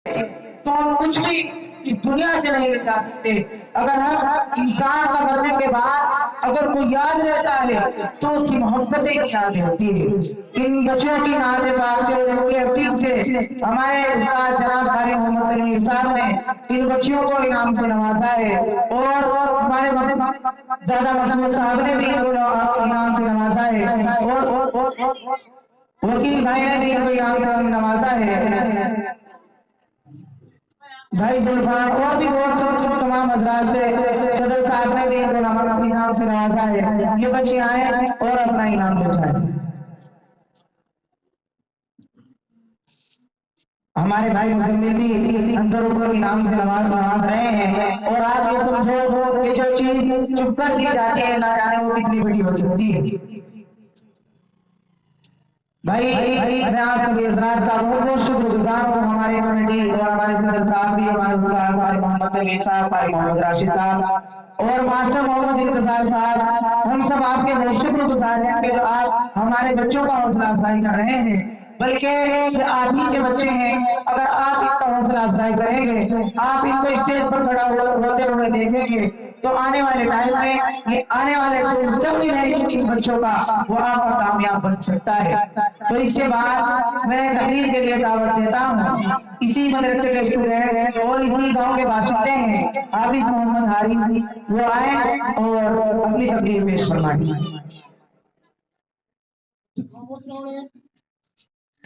تو ہم کچھ بھی اس دنیا سے نہیں لے جا سکتے. اگر ہم انسان کا مرنے کے بعد اگر کوئی یاد رہتا ہے تو اس کی محبتیں کی یاد ہوتی ہے. ان بچوں کی نعت پاک سے اور ان کے عتیق سے ہمارے استاد جناب قاری محمد تنویر صاحب نے ان بچیوں کو انعام سے نوازا ہے، اور ہمارے دادا مسعود صاحب نے بھی ان کو انعام سے نوازا ہے، اور وکیل بھائی نے بھی ان کو انعام سے نوازا ہے. بھائی زلفان اور بھی بہت سب تمام حضرات سے صدر صاحب نے بھی ان کو اپنے نام سے نوازا ہے. یہ بچے آئیں اور اپنا انعام لے جائیں. ہمارے بھائی مزمل بھی اندروں کو انعام سے نواز رہے ہیں، اور آپ یہ سمجھو کہ جو چیز چپ کر دی جاتی ہے نہ جانے وہ کتنی بڑی ہو سکتی ہے. بھائی میں آپ سبھی حضرات کا بہت بہت شکر گزار ہوں. ہمارے کمیٹی اور ہمارے صدر صاحب بھی، ہمارے استاد قاری محمد تنویر صاحب، قاری محمد راشد صاحب اور ماسٹر محمد انتصار صاحب، ہم سب آپ کے بہت شکر گزار ہیں کہ جو آپ ہمارے بچوں کا حوصلہ افزائی کر رہے ہیں. بلکہ آپ ہی کے بچے ہیں، اگر آپ ان کا حوصلہ افزائی کریں گے، آپ ان کو اسٹیج پر کھڑا ہوتے ہوئے دیکھیں گے تو آنے والے ٹائم میں یہ آنے والے جو مستقبل ہے ان بچوں کا وہ آپ کا کامیاب بن سکتا ہے. تو اس کے بعد میں تقریر کے لیے دعوت دیتا ہوں اسی مدرسے کے اسٹوڈنٹ اور اسی گاؤں کے باشندے ہیں حافظ محمد حارث، وہ آئے اور اپنی تقریر پیش فرمائیں.